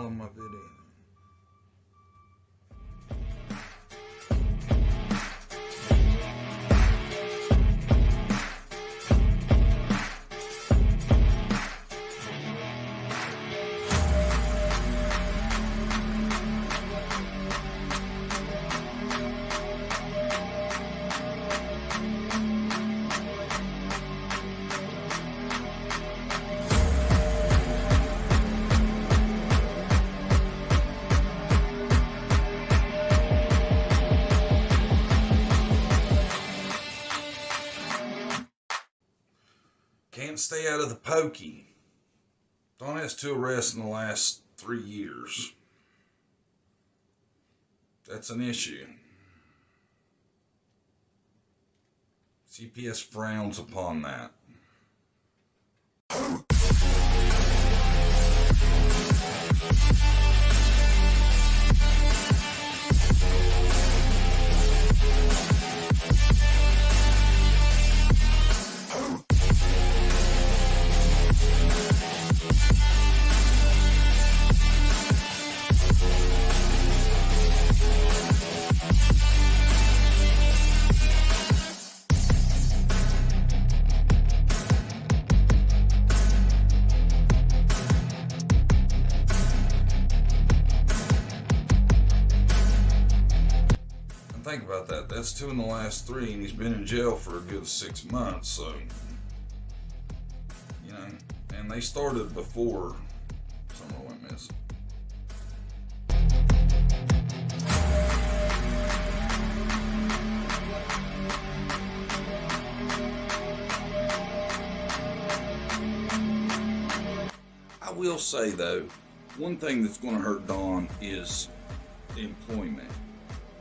on my video. Can't stay out of the pokey. Don has 2 arrests in the last 3 years. That's an issue. CPS frowns upon that. Think about that. That's 2 in the last 3, and he's been in jail for a good 6 months. So, you know, and they started before someone went missing. I will say though, one thing that's going to hurt Don is employment.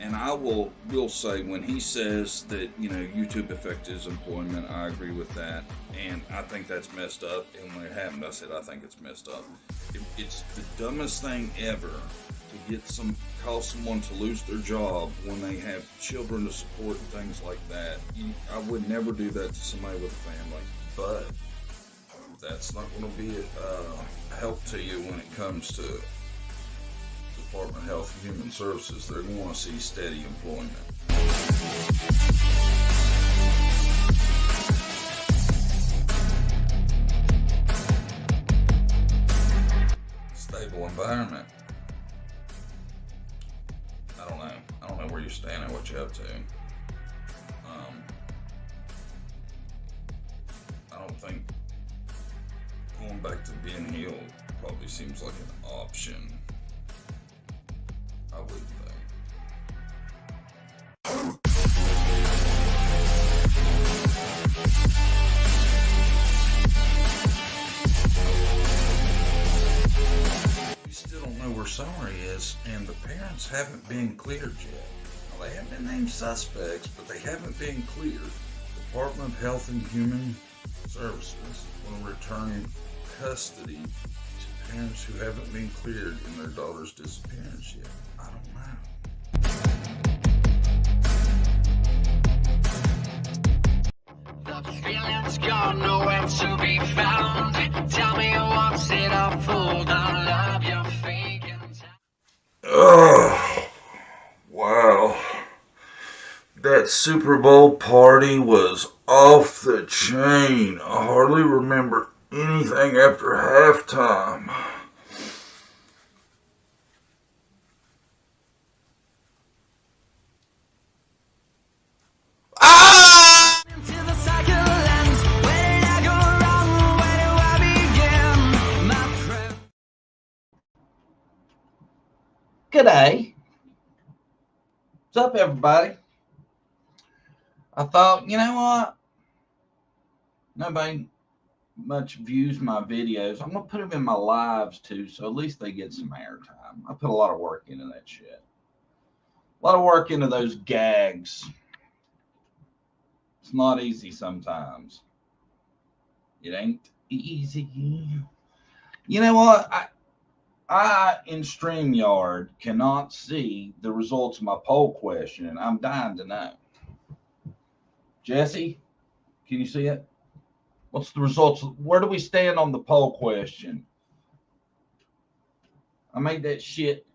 And I will say, when he says that, you know, YouTube affected his employment, I agree with that. And I think that's messed up. And when it happened, I said, I think it's messed up. It's the dumbest thing ever to cause someone to lose their job when they have children to support and things like that. I would never do that to somebody with a family. But that's not going to be a help to you when it comes to Department of Health and Human Services. They're going to want to see steady employment. Stable environment. I don't know. I don't know where you're staying and what you're up to. I don't think going back to being healed probably seems like an option. I would think. We still don't know where Summer is, and the parents haven't been cleared yet. Well, they haven't been named suspects, but they haven't been cleared. Department of Health and Human Services will return custody to parents who haven't been cleared in their daughter's disappearance yet. I don't know. The feeling's gone, nowhere to be found. Tell me what's it all for? The love you're faking. Oh, wow. That Super Bowl party was off the chain. I hardly remember anything after halftime. G'day. What's up, everybody? I thought, you know what? Nobody much views my videos. I'm going to put them in my lives too, so at least they get some airtime. I put a lot of work into that shit. A lot of work into those gags. It's not easy sometimes. It ain't easy. You know what? I in StreamYard cannot see the results of my poll question, and I'm dying to know. Jesse, can you see it? What's the results? Where do we stand on the poll question? I made that shit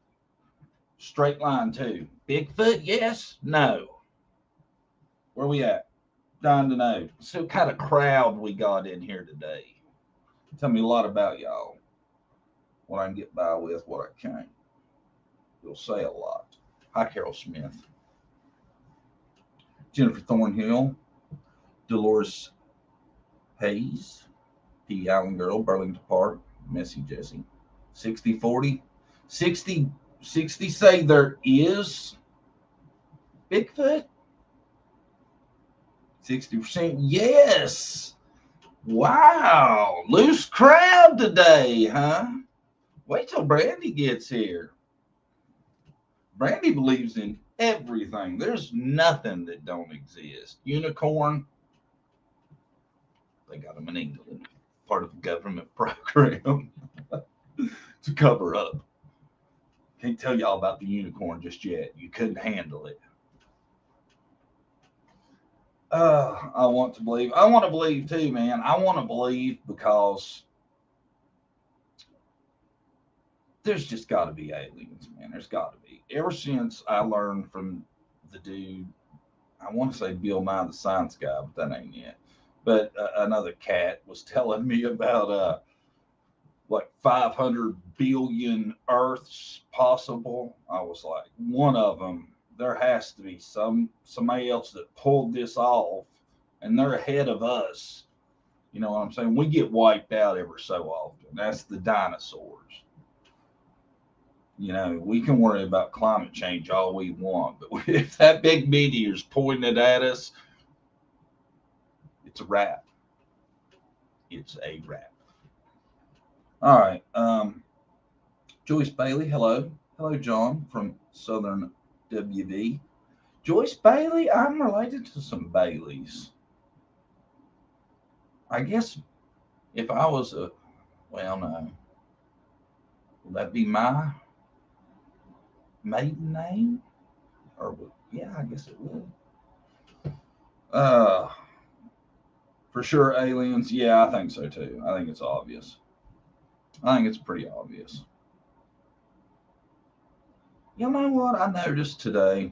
straight line too. Bigfoot, yes, no. Where we at? Dying to know. So what kind of crowd we got in here today. Tell me a lot about y'all. What I can get by with, what I can't. You'll say a lot. Hi, Carol Smith. Jennifer Thornhill. Dolores Hayes. P. Allen Girl, Burlington Park. Messy Jesse. 60-40. 60 say there is Bigfoot. 60% yes. Wow. Loose crowd today, huh? Wait till Brandy gets here. Brandy believes in everything. There's nothing that don't exist. Unicorn, they got them in England. Part of the government program to cover up. Can't tell y'all about the unicorn just yet. You couldn't handle it. I want to believe. I want to believe too, man. I want to believe because there's just got to be aliens, man. There's got to be. Ever since I learned from the dude, I want to say Bill Nye the Science Guy, but that ain't it. But another cat was telling me about like 500 billion Earths possible. I was like, one of them. There has to be somebody else that pulled this off, and they're ahead of us. You know what I'm saying? We get wiped out every so often. That's the dinosaurs. You know, we can worry about climate change all we want, but if that big meteor's pointing at us, it's a wrap. It's a wrap. All right. Joyce Bailey, hello. Hello, John from Southern WV. Joyce Bailey, I'm related to some Baileys. I guess if I was well, no. Would that be my maiden name? Or, yeah, I guess it would. For sure, aliens. Yeah, I think so too. I think it's obvious. I think it's pretty obvious. You know what I noticed today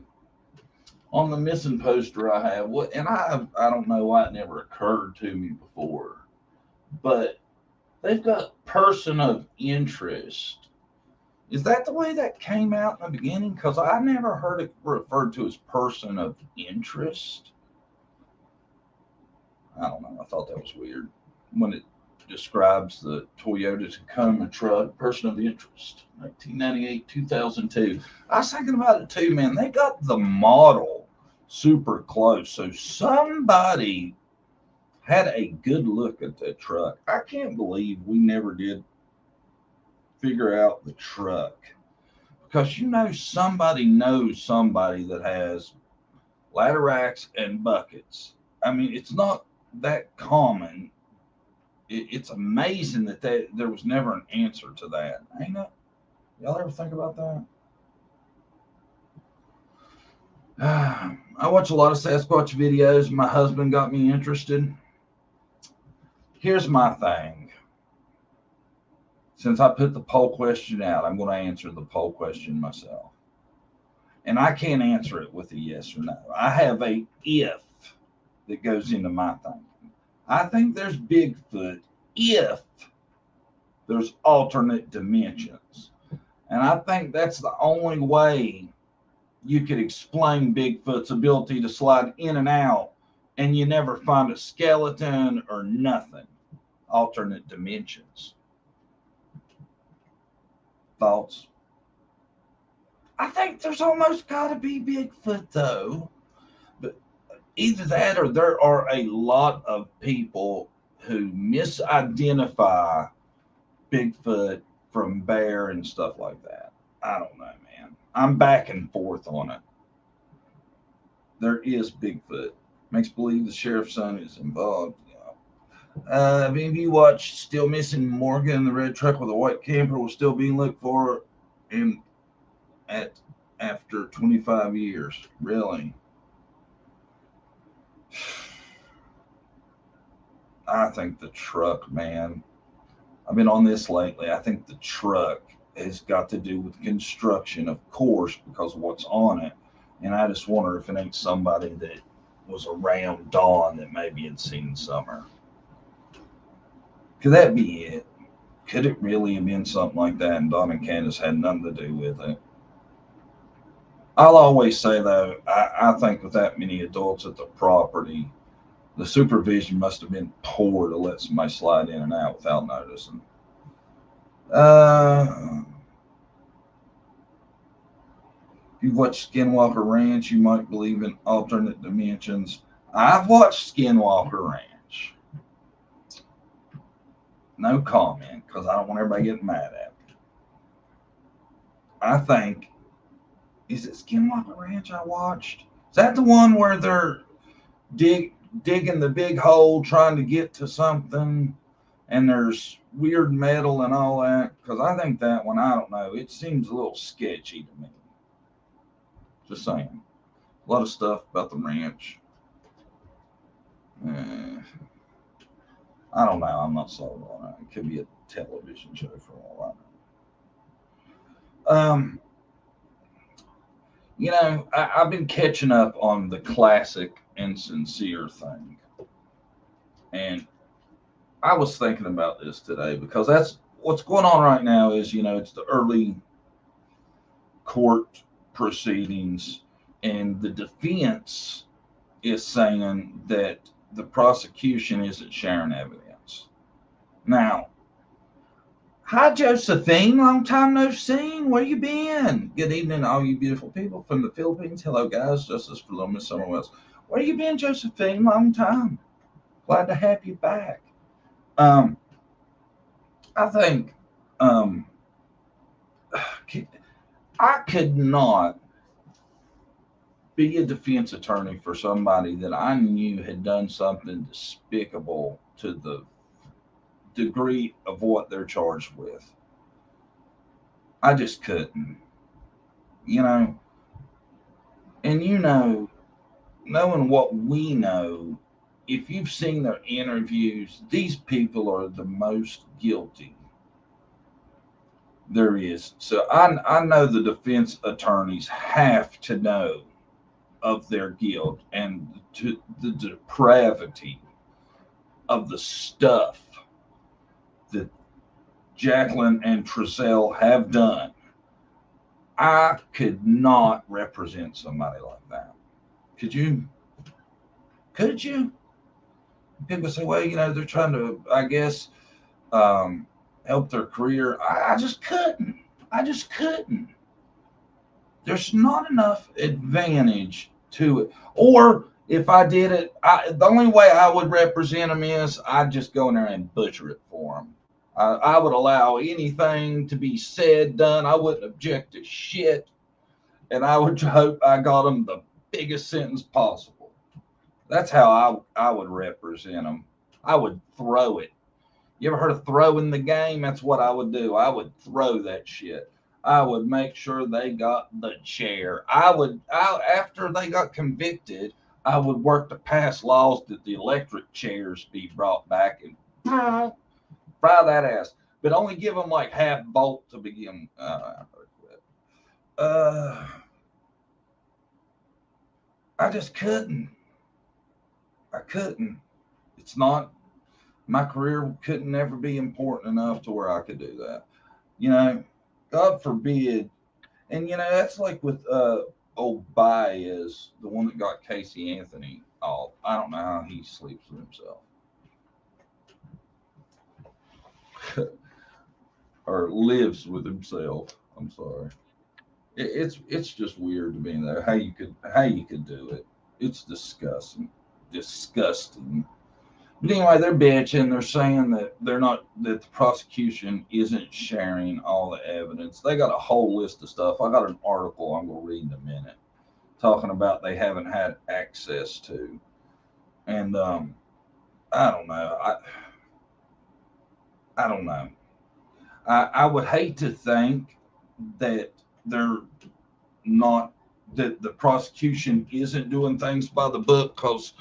on the missing poster I have? And I don't know why it never occurred to me before, but they've got person of interest. Is that the way that came out in the beginning? Because I never heard it referred to as person of interest. I don't know. I thought that was weird when it describes the Toyota Tacoma truck, person of interest, 1998, 2002. I was thinking about it too, man. They got the model super close. So somebody had a good look at that truck. I can't believe we never did figure out the truck. Because you know somebody knows somebody that has ladder racks and buckets. I mean, it's not that common. It's amazing that there was never an answer to that, ain't it? Y'all ever think about that? I watch a lot of Sasquatch videos. My husband got me interested. Here's my thing. Since I put the poll question out, I'm going to answer the poll question myself. And I can't answer it with a yes or no. I have a if that goes into my thing. I think there's Bigfoot if there's alternate dimensions. And I think that's the only way you could explain Bigfoot's ability to slide in and out and you never find a skeleton or nothing. Alternate dimensions. Thoughts? I think there's almost got to be Bigfoot though. But either that or there are a lot of people who misidentify Bigfoot from bear and stuff like that. I don't know, man. I'm back and forth on it. There is Bigfoot. Makes believe the sheriff's son is involved. Have any of you watched Still Missing Morgan in the red truck with a white camper was still being looked for after 25 years? Really? I think the truck, man. I've been on this lately. I think the truck has got to do with construction, of course, because of what's on it. And I just wonder if it ain't somebody that was around Dawn that maybe had seen Summer. Could that be it? Could it really have been something like that and Dawn and Candace had nothing to do with it? I'll always say, though, I think with that many adults at the property, the supervision must have been poor to let somebody slide in and out without noticing. If you've watched Skinwalker Ranch, you might believe in alternate dimensions. I've watched Skinwalker Ranch. No comment, because I don't want everybody getting mad at me. I think, is it Skinwalker Ranch I watched? Is that the one where they're digging the big hole trying to get to something and there's weird metal and all that? Because I think that one, I don't know, it seems a little sketchy to me. Just saying. A lot of stuff about the ranch. I don't know. I'm not sold on it. It could be a television show for all I know. I've been catching up on the classic and sincere thing. And I was thinking about this today because that's what's going on right now is, it's the early court proceedings and the defense is saying that the prosecution isn't sharing evidence. Now, hi, Josephine. Long time no seen. Where you been? Good evening, all you beautiful people from the Philippines. Hello, guys. Justice for Little Miss Summer West. Where you been, Josephine? Long time. Glad to have you back. I think I could not be a defense attorney for somebody that I knew had done something despicable to the degree of what they're charged with. I just couldn't, and knowing what we know, if you've seen their interviews, these people are the most guilty there is. So I know the defense attorneys have to know of their guilt and to the depravity of the stuff that Jacqueline and Trezell have done. I could not represent somebody like that. Could you? Could you? People say, well, they're trying to, I guess, help their career. I just couldn't. I just couldn't. There's not enough advantage to it. Or if I did it, the only way I would represent them is I'd just go in there and butcher it for them. I would allow anything to be said, done. I wouldn't object to shit. And I would hope I got them the biggest sentence possible. That's how I would represent them. I would throw it. You ever heard of throwing the game? That's what I would do. I would throw that shit. I would make sure they got the chair. After they got convicted, I would work to pass laws that the electric chairs be brought back and fry that ass. But only give them like half bolt to begin. I just couldn't. I couldn't. It's not, my career couldn't ever be important enough to where I could do that. God forbid. And, that's like with old Baez, the one that got Casey Anthony off. I don't know how he sleeps with himself. Or lives with himself. I'm sorry. It's just weird to me though how you could do it. It's disgusting. But anyway, they're bitching. They're saying that that the prosecution isn't sharing all the evidence. They got a whole list of stuff. I got an article I'm going to read in a minute talking about they haven't had access to. And I don't know. I don't know. I would hate to think that they're not, that the prosecution isn't doing things by the book, because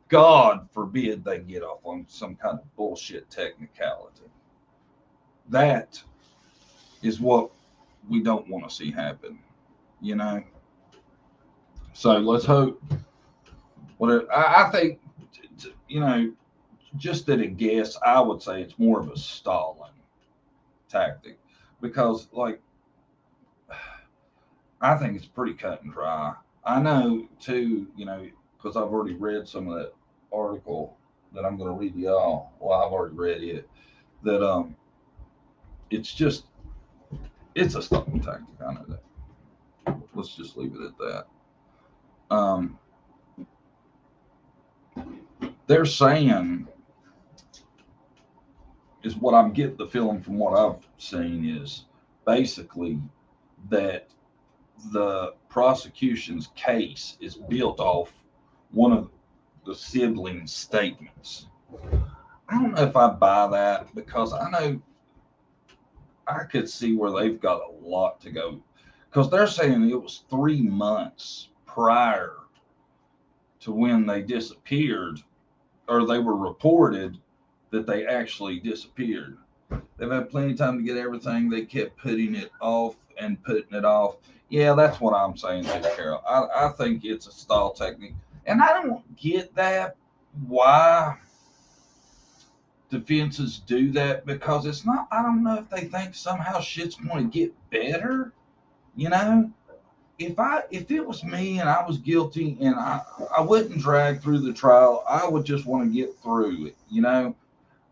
God forbid they get off on some kind of bullshit technicality. That is what we don't want to see happen, you know. So let's hope. Whatever I think, you know, just at a guess, I would say it's more of a stalling tactic because, like, I think it's pretty cut and dry. I know too, you know, because I've already read some of that article that I'm going to read y'all. Well, I've already read it. That it's just it's a stalling tactic. I know that. Let's just leave it at that. Um, they're saying is what I'm getting the feeling from what I've seen is basically that the prosecution's case is built off one of the siblings' statements. I don't know if I buy that because I know I could see where they've got a lot to go because they're saying it was 3 months prior to when they disappeared or they were reported that they actually disappeared. They've had plenty of time to get everything. They kept putting it off and putting it off. Yeah, that's what I'm saying too, Carol. I think it's a stall technique. And I don't get that, why defenses do that, because it's not, I don't know if they think somehow shit's going to get better, you know? If it was me and I was guilty and I wouldn't drag through the trial, I would just want to get through it, you know?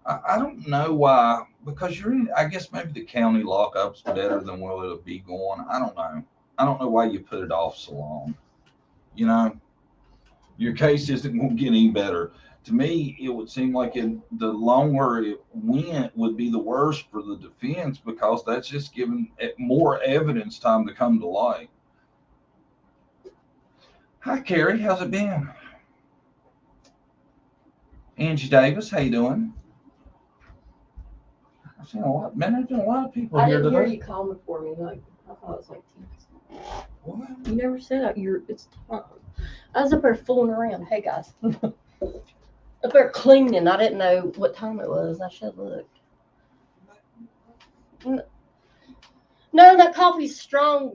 I don't know why, because you're in, I guess maybe the county lockup's better than where it'll be going. I don't know. I don't know why you put it off so long. You know, your case isn't going to get any better. To me, it would seem like the longer it went would be the worse for the defense because that's just giving it more evidence time to come to light. Hi, Carrie. How's it been? Angie Davis, how you doing? I've seen a lot, man, there's been a lot of people I here didn't hear today. you call before me. Like I thought it was like Tim. What? You never said that. It's Tom. I was up there fooling around. Hey guys, up there cleaning. I didn't know what time it was. I should look. No, that coffee's strong.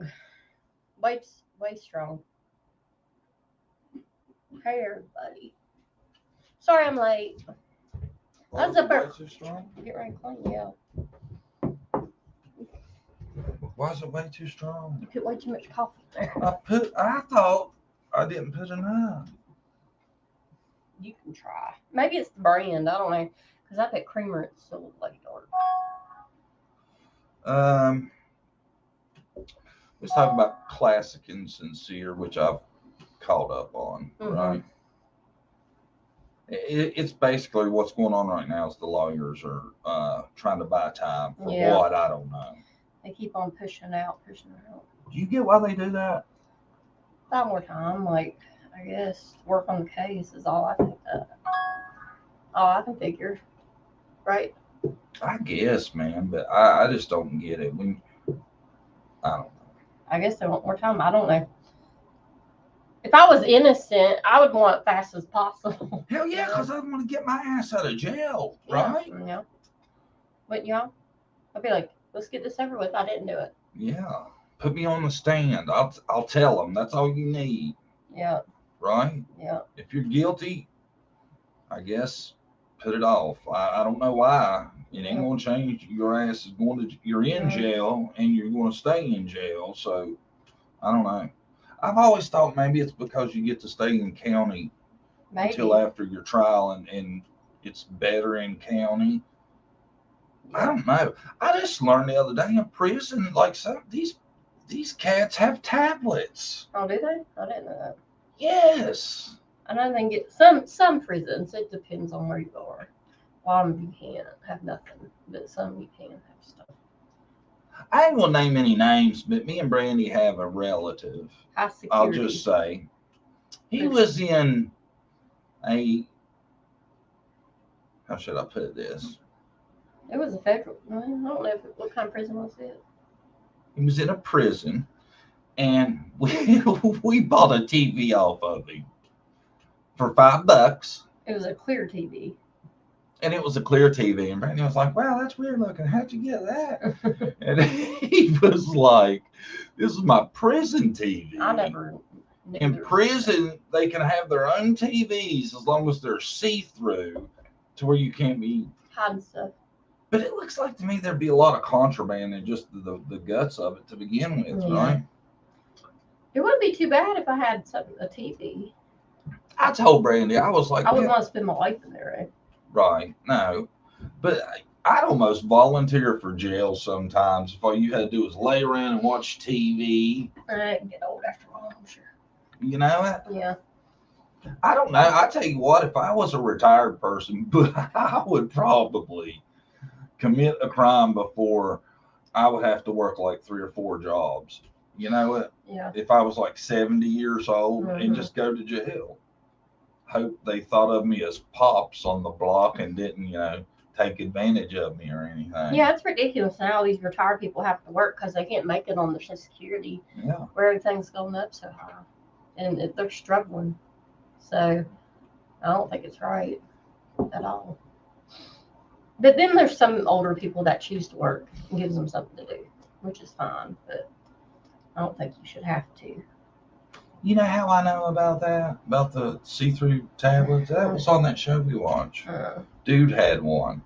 Way strong. Hey everybody. Sorry I'm late. I was up there. Get ready to clean. Yeah. Why is it way too strong? You put way too much coffee there. I thought I didn't put enough. You can try. Maybe it's the brand. I don't know. Because I put creamer. It's so like dark. Let's talk about Classic and Cincere, which I've caught up on, right? It's basically what's going on right now is the lawyers are trying to buy time for what, I don't know. They keep on pushing out. Do you get why they do that? About more time, like, I guess, work on the case is all I think all I can figure, right? I guess, man, but I just don't get it. I don't know. I guess they want more time. I don't know. If I was innocent, I would want it fast as possible. Hell yeah, because I want to get my ass out of jail, right? Yeah. But y'all, I'd be like, let's get this over with. I didn't do it. Yeah. Put me on the stand. I'll tell them. That's all you need. Yeah. Right? Yeah. If you're guilty, I guess put it off. I don't know why. It ain't going to change. Your ass is you're in jail and you're going to stay in jail. So I don't know. I've always thought maybe it's because you get to stay in county until after your trial and it's better in county. I don't know. I just learned the other day in prison, like these cats have tablets. Oh, do they? I didn't know that. Yes. I know they can get some prisons. It depends on where you are. A lot of them you can't have nothing, but some you can have stuff. I ain't gonna name any names, but me and Brandy have a relative. High security. I'll just say he was in how should I put this? It was a federal. I don't know what kind of prison was it. He was in a prison, and we bought a TV off of him for $5. It was a clear TV. And it was a clear TV, and Brandon was like, "Wow, that's weird looking. How'd you get that?" And He was like, this is my prison TV. I never knew In there was- prison, they can have their own TVs as long as they're see-through to where you can't be. hiding stuff. But it looks like to me there'd be a lot of contraband in just the guts of it to begin with, Yeah. right? It wouldn't be too bad if I had a TV. I told Brandy, I was like, I wouldn't yeah, want to spend my life in there. Right? right, no. But I'd almost volunteer for jail sometimes if all you had to do was lay around and watch TV. I get old after a while, I'm sure. You know, Yeah. I don't know. I tell you what, if I was a retired person, but I would probably commit a crime before I would have to work like 3 or 4 jobs. You know what? Yeah. If I was like 70 years old and Mhm. just go to jail. Hope they thought of me as pops on the block and didn't, take advantage of me or anything. Yeah, it's ridiculous now. These retired people have to work because they can't make it on their Social Security Yeah. where everything's going up so high. And they're struggling. So I don't think it's right at all. But then there's some older people that choose to work and gives them something to do, which is fine. But I don't think you should have to. You know how I know about that? About the see-through tablets? That was on that show we watched. Dude had one.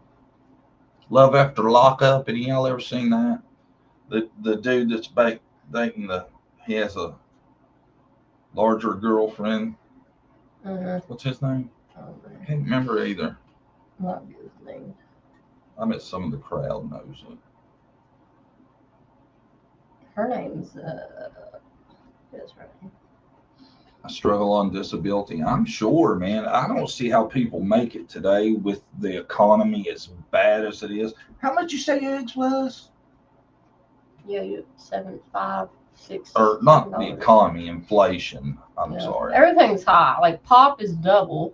Love After Lockup. Any y'all ever seen that? The dude that's dating he has a larger girlfriend. What's his name? I can't remember either. What is his name? I bet some of the crowd knows it. Her name's that's her name. I struggle on disability. I'm sure, man. I don't see how people make it today with the economy as bad as it is. How much you say eggs was? Yeah, you 7, 5, 6. Or not the $7. economy, inflation. I'm Yeah. sorry. Everything's high. Like pop is double.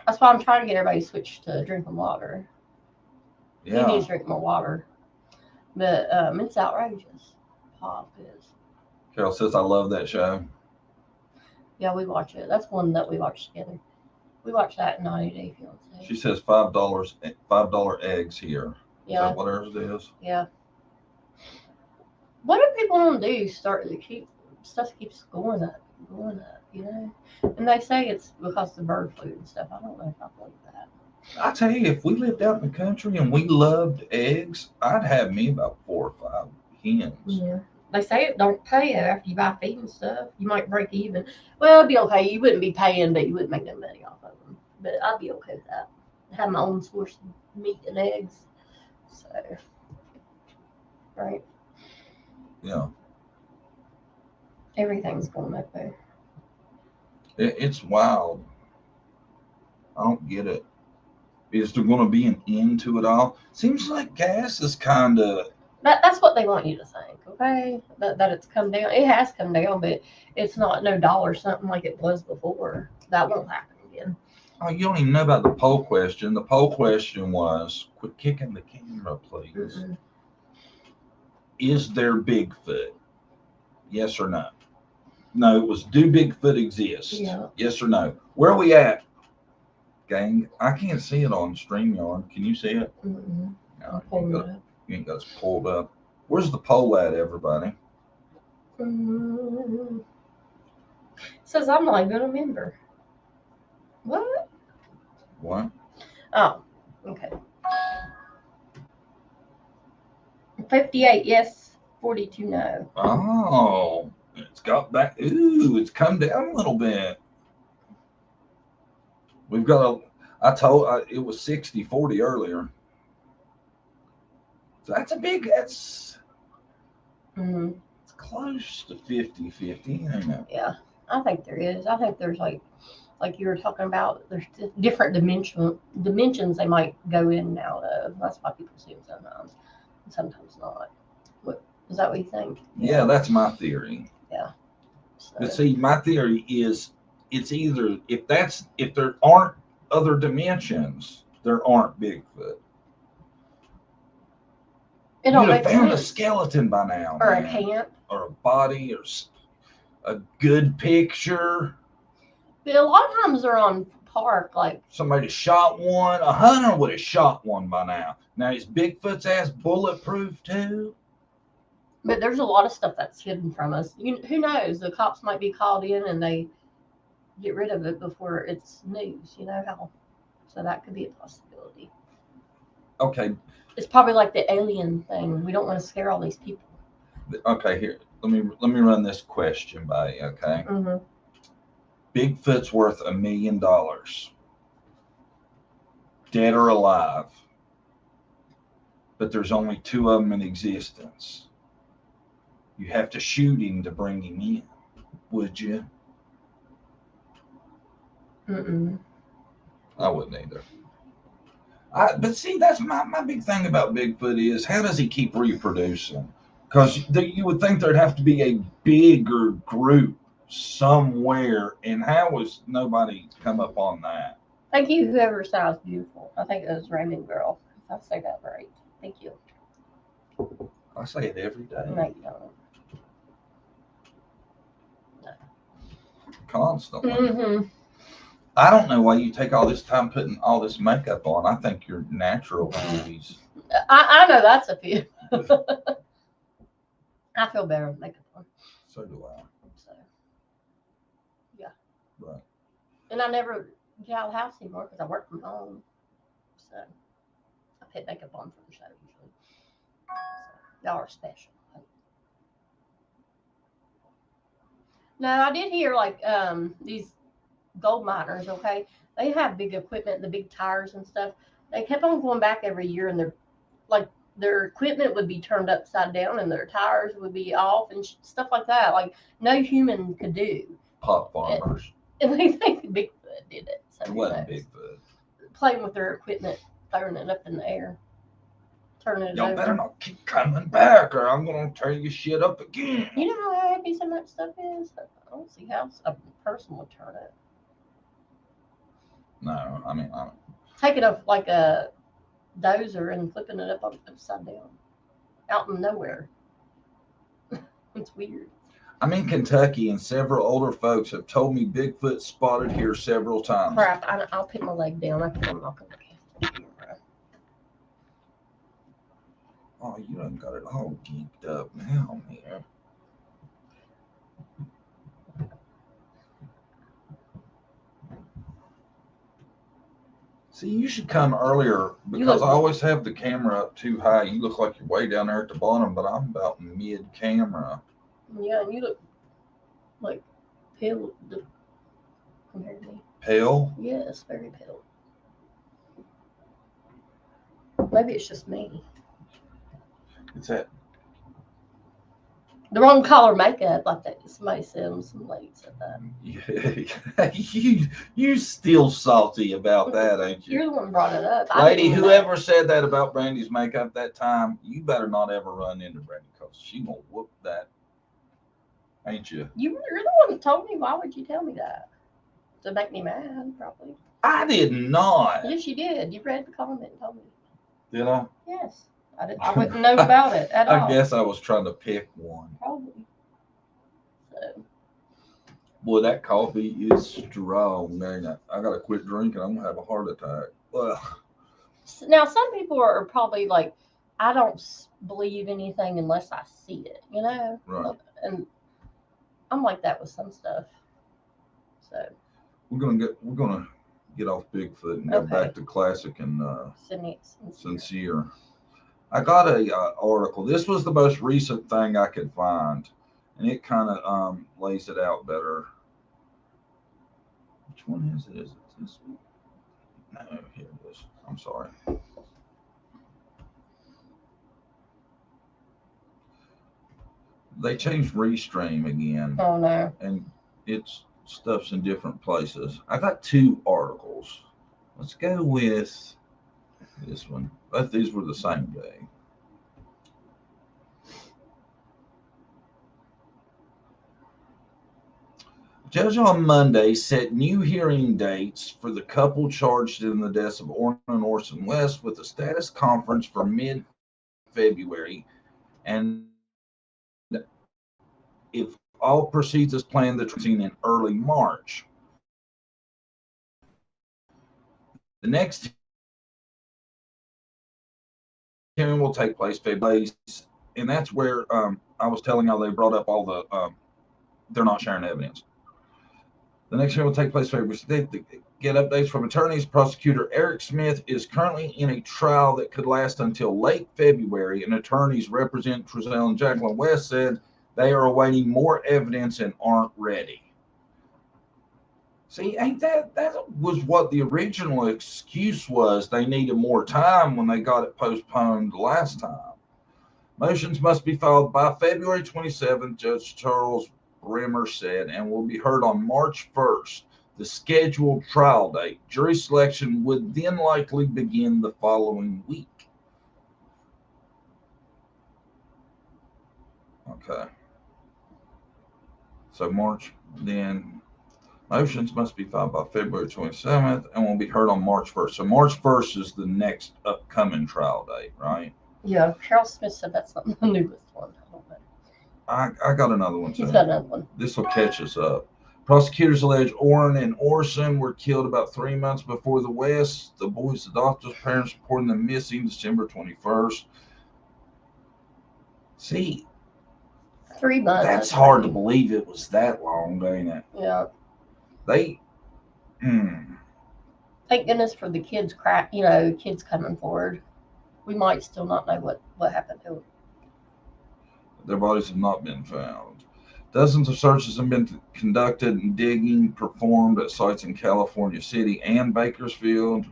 That's why I'm trying to get everybody to switch to drinking water. You need Yeah. to drink more water. But it's outrageous. Pop is. Carol says I love that show. Yeah, we watch it. That's one that we watch together. We watch that in 90 Day Fiancé. She says $5 eggs here. Is Yeah, that what ours is? yeah. What do people want to do? Stuff keeps going up, you know? And they say it's because of the bird flu and stuff. I don't know if I believe that. I tell you, if we lived out in the country and we loved eggs, I'd have me about 4 or 5 hens. Yeah. They say it don't pay after you buy feed and stuff. You might break even. Well, it'd be okay. You wouldn't be paying, but you wouldn't make no money off of them. But I'd be okay with that. Have my own source of meat and eggs. So, right. Yeah. Everything's going up there. It's wild. I don't get it. Is there going to be an end to it all? Seems like gas is kind of. That's what they want you to think, okay? That it's come down. It has come down, but it's not no dollar something like it was before. That won't happen again. Oh, you don't even know about the poll question. The poll question was, quit kicking the camera, please. Mm-mm. Is there Bigfoot? Yes or no? No, it was, do Bigfoot exist? Yeah. Yes or no? Where are we at, gang? I can't see it on StreamYard. Can you see it? Mm-mm. No, I'll pull it up. you ain't got us pulled up. Where's the poll at, everybody? It says I'm not even a member. What? What? Oh, okay. 58 yes, 42 no. Oh, it's got back. Ooh, it's come down a little bit. We've got it was 60-40 earlier. So that's it's Mm-hmm. close to 50-50, ain't it? Yeah, I think there is. I think there's like you were talking about, there's different dimensions they might go in and out of. That's why people see them sometimes, and sometimes not. What is that? What you think? Yeah, that's my theory. So, But see, my theory is it's either if there aren't other dimensions, there aren't Bigfoot. it You'd don't have make found a sense. skeleton by now, Or a man. camp. Or a body, or a good picture. But a lot of times they're on park, like Somebody shot one. A hunter would have shot one by now. Now is Bigfoot's ass bulletproof too? but there's a lot of stuff that's hidden from us. Who knows? The cops might be called in and they get rid of it before it's news. You know how? So that could be a possibility. Okay, It's probably like the alien thing. We don't want to scare all these people. okay. Here, let me run this question by you. Okay, Mm-hmm. Bigfoot's worth $1 million, dead or alive, but there's only 2 of them in existence. You have to shoot him to bring him in. Would you? Mm-mm. I wouldn't either. But see, that's my big thing about Bigfoot is how does he keep reproducing? Because you would think there'd have to be a bigger group somewhere, and how was nobody come up on that? Thank you, whoever said I was beautiful. I think it was Raymond Girl. If I say that right. Thank you. I say it every day, No, you don't. constantly. Mm-hmm. I don't know why you take all this time putting all this makeup on. I think you're natural beauties. I know that's a few. I feel better with makeup on. So do I. So, yeah. Right. And I never get out of the house anymore because I work from home. So I put makeup on for the show usually. So, y'all are special. No, I did hear like these gold miners, okay? They have big equipment, the big tires and stuff. They kept on going back every year and their equipment would be turned upside down and their tires would be off and stuff like that. Like no human could do. Pot farmers. And they think Bigfoot did it. So It wasn't Bigfoot. playing with their equipment, throwing it up in the air, turning it Y'all over. better not keep coming back or I'm going to tear your shit up again. You know how heavy some of that stuff is? I don't see how a person would turn it. No, I mean, Taking off like a dozer and flipping it up upside down out in nowhere. It's weird. I'm in Kentucky and several older folks have told me Bigfoot spotted here several times. Crap, I'll put my leg down. I can't knock on the camera. Oh, you done got it all geeked up now, man. See, you should come earlier because I always have the camera up too high. You look like you're way down there at the bottom, but I'm about mid-camera. Yeah, and you look like pale compared to me. Pale? Yes, very pale. Maybe it's just me. It's that. The wrong color makeup, like that. Somebody said, some lady said that. You still salty about that, ain't you? You're the one who brought it up. Lady, whoever said that about Brandy's makeup that time, you better not ever run into Brandy because she gonna whoop that, ain't you? You're the one that told me. Why would you tell me that? To make me mad, probably. I did not. Yes, you did. You read the comment and told me. Did I? Yes. I wouldn't know about it at all. I guess I was trying to pick one. Probably. So. Boy, that coffee is strong, dang it. I gotta quit drinking. I'm gonna have a heart attack. Ugh. Now, some people are probably like, I don't believe anything unless I see it, you know? Right. And I'm like that with some stuff. So. We're gonna get off Bigfoot and go back to classic and Cincere. I got a article. This was the most recent thing I could find, and it kind of lays it out better. Which one is it? Is it this one? No, here it is. I'm sorry. They changed Restream again. Oh no. And it's stuff's in different places. I got 2 articles. Let's go with this one. Both these were the same day. Judge on Monday set new hearing dates for the couple charged in the deaths of Orrin and Orson West with a status conference for mid-February. And if all proceeds as planned, the trial in early March. The next hearing will take place February, and that's where I was telling y'all they brought up all the they're not sharing evidence. The next hearing will take place February. They get updates from attorneys. Prosecutor Eric Smith is currently in a trial that could last until late February, and attorneys representing Trezell and Jacqueline West said they are awaiting more evidence and aren't ready. See, ain't that was what the original excuse was? They needed more time when they got it postponed last time. Motions must be filed by February 27th, Judge Charles Brimmer said, and will be heard on March 1st, the scheduled trial date. Jury selection would then likely begin the following week. Okay. So March, then motions must be filed by February 27th and will be heard on March 1st. So March 1st is the next upcoming trial date, right? Yeah, Charles Smith said that's not the newest one. I got another one too. He's got another one. This will catch us up. Prosecutors allege Orrin and Orson were killed about 3 months before the West. The boys' adoptive parents reporting them missing December 21st. See, 3 months. that's hard to believe it was that long, ain't it? Yeah. They, Thank goodness for the kids. Kids coming forward. We might still not know what happened to them. Their bodies have not been found. Dozens of searches have been conducted and digging performed at sites in California City and Bakersfield.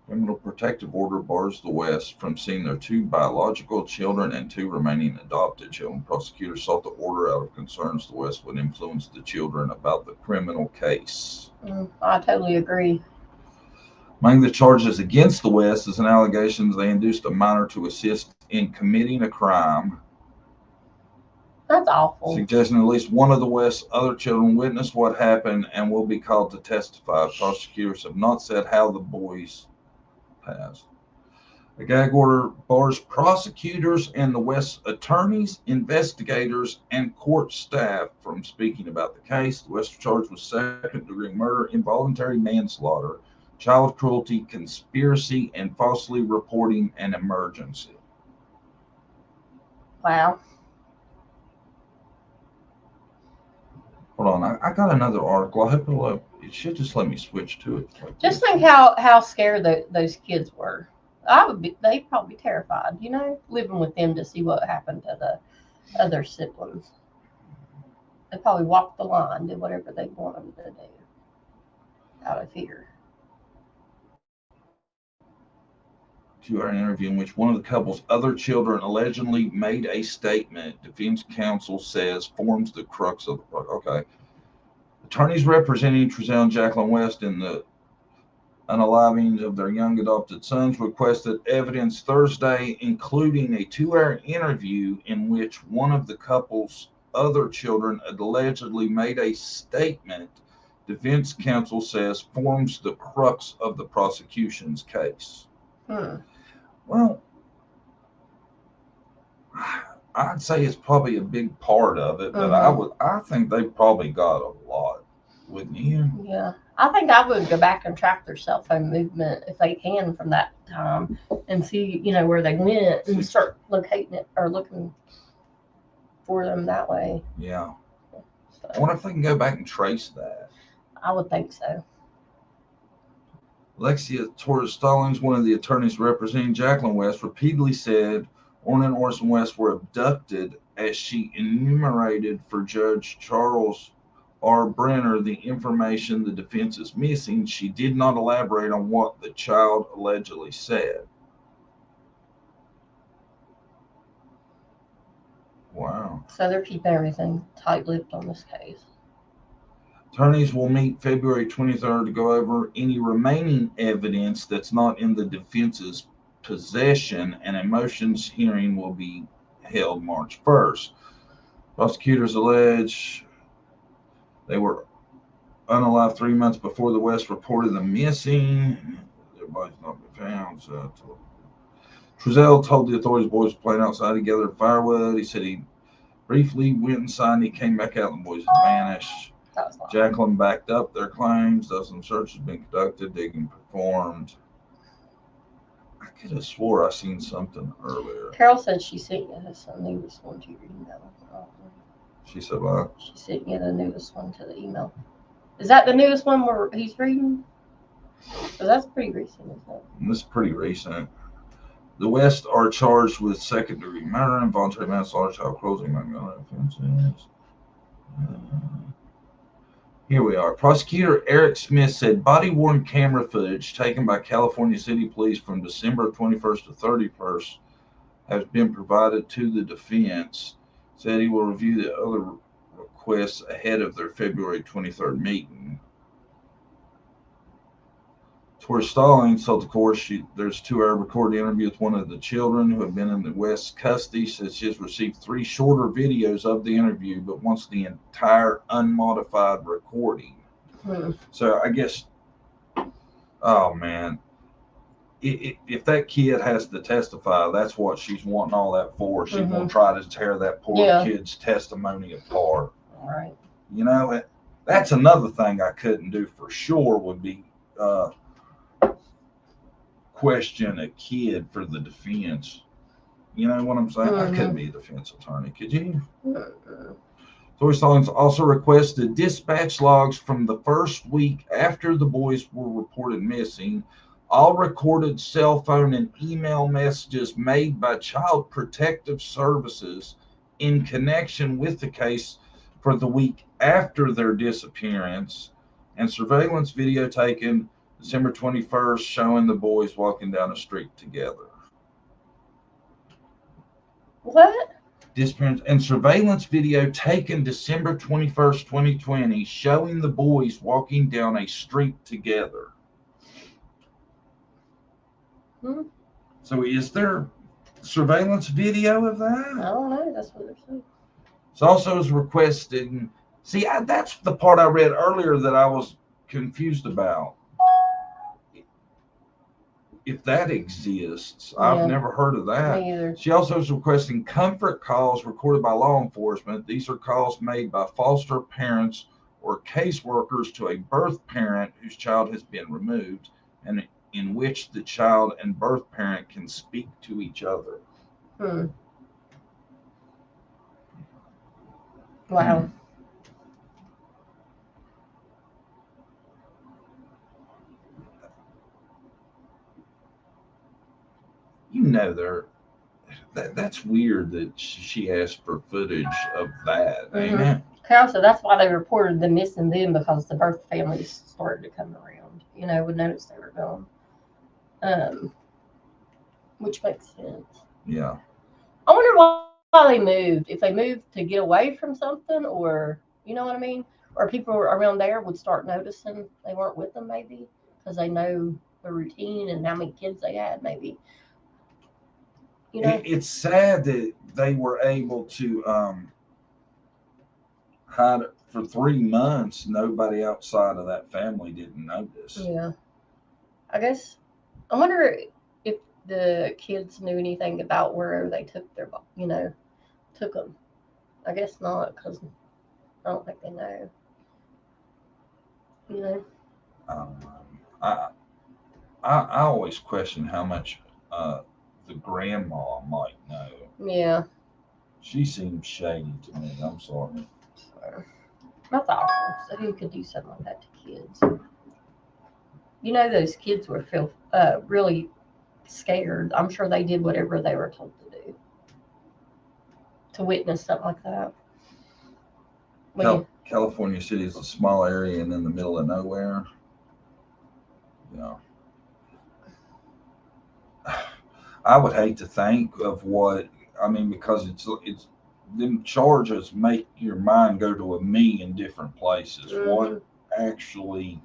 Criminal protective order bars the West from seeing their 2 biological children and 2 remaining adopted children. Prosecutors sought the order out of concerns the West would influence the children about the criminal case. I totally agree. Among the charges against the West is an allegation they induced a minor to assist in committing a crime. That's awful. Suggesting at least one of the West's other children witnessed what happened and will be called to testify. Prosecutors have not said how the boys passed. The gag order bars prosecutors and the West's attorneys, investigators, and court staff from speaking about the case. The West charged with second-degree murder, involuntary manslaughter, child cruelty, conspiracy, and falsely reporting an emergency. Wow. Hold on, I got another article. I hope it should just let me switch to it. Just think how scared those kids were. They'd probably be terrified, living with them to see what happened to the other siblings. They probably walked the line, did whatever they wanted to do out of fear. To an interview in which one of the couple's other children allegedly made a statement, defense counsel says forms the crux of the okay. Attorneys representing Trezell and Jacqueline West in the unaliving of their young adopted sons requested evidence Thursday, including a 2-hour interview in which one of the couple's other children allegedly made a statement. Defense counsel says forms the crux of the prosecution's case. Well, I'd say it's probably a big part of it, but I think they probably got a lot, wouldn't you? Yeah, I think I would go back and track their cell phone movement if they can from that time and see, where they went and start locating it or looking for them that way. Yeah. So, I wonder if they can go back and trace that. I would think so. Alexia Torres-Stallings, one of the attorneys representing Jacqueline West, repeatedly said Orrin and Orson West were abducted as she enumerated for Judge Charles R. Brenner the information the defense is missing. She did not elaborate on what the child allegedly said. Wow. So they're keeping everything tight-lipped on this case. Attorneys will meet February 23rd to go over any remaining evidence that's not in the defense's possession, and a motions hearing will be held March 1st. Prosecutors allege they were unalived 3 months before the West reported them missing. Their bodies not been found. Trezell told the authorities boys were playing outside together at firewood. He said he briefly went inside and he came back out and the boys had vanished. That was lying. Jacqueline backed up their claims. Dozen searches have been conducted, digging performed. I could have swore I seen something earlier. Carol said she sent you the newest one to your email. She said, "What?" She sent you the newest one to the email. Is that the newest one where he's reading? Because that's pretty recent, isn't it? This is pretty recent. The West are charged with second-degree murder, involuntary manslaughter, child cruelty, among other offenses. Here we are. Prosecutor Eric Smith said body-worn camera footage taken by California City Police from December 21st to 31st has been provided to the defense. Said he will review the other requests ahead of their February 23rd meeting. Tori Stallings told the court there's a 2-hour recorded interview with one of the children who have been in the West's custody. Says she has received 3 shorter videos of the interview, but wants the entire unmodified recording. So I guess, oh man, if that kid has to testify, that's what she's wanting all that for. She's going to try to tear that poor kid's testimony apart. All right. You know, that's another thing I couldn't do for sure would be question a kid for the defense. You know what I'm saying? I couldn't be a defense attorney, could you? Tori Stallings also requested dispatch logs from the first week after the boys were reported missing, all recorded cell phone and email messages made by Child Protective Services in connection with the case for the week after their disappearance, and surveillance video taken December 21st showing the boys walking down the street together. What? Disappearance and surveillance video taken December 21st, 2020 showing the boys walking down a street together. So is there surveillance video of that? I don't know. That's what they're saying. It also is requested. See, that's the part I read earlier that I was confused about. If that exists, I've never heard of that. Me either. She also is requesting comfort calls recorded by law enforcement. These are calls made by foster parents or caseworkers to a birth parent whose child has been removed, and in which the child and birth parent can speak to each other. Wow. You know, that's weird that she asked for footage of that. Amen. Carol said that's why they reported them missing then, because the birth families started to come around. You know, would notice they were gone. Which makes sense. Yeah. I wonder why they moved. If they moved to get away from something, or you know what I mean? Or people around there would start noticing they weren't with them, maybe, because they know the routine and how many kids they had, maybe. You know? It's sad that they were able to hide it for 3 months. Nobody outside of that family didn't notice. Yeah. I guess, I wonder if the kids knew anything about where they took took them. I guess not, because I don't think they know. You know? I always question how much the grandma might know. Yeah. She seems shady to me. I'm sorry. That's awful. So who could do something like that to kids? You know, those kids were really scared. I'm sure they did whatever they were told to do to witness something like that. California City is a small area and in the middle of nowhere. Yeah. I would hate to think of because it's them charges make your mind go to 1,000,000 different places. What actually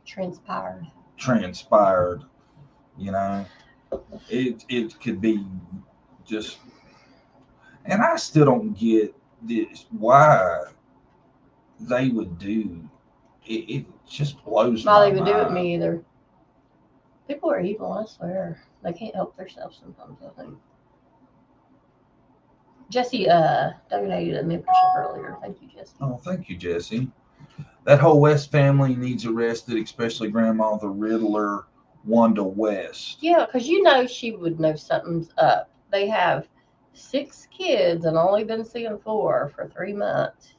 transpired? You know, it could be just, and I still don't get this why they would do it. It just blows my mind. Why they would do it, me either. People are evil, I swear. They can't help themselves sometimes, I think. Jesse donated a membership earlier. Thank you, Jesse. Oh, thank you, Jesse. That whole West family needs arrested, especially Grandma the Riddler, Wanda West. Yeah, because she would know something's up. They have 6 kids and only been seeing 4 for 3 months.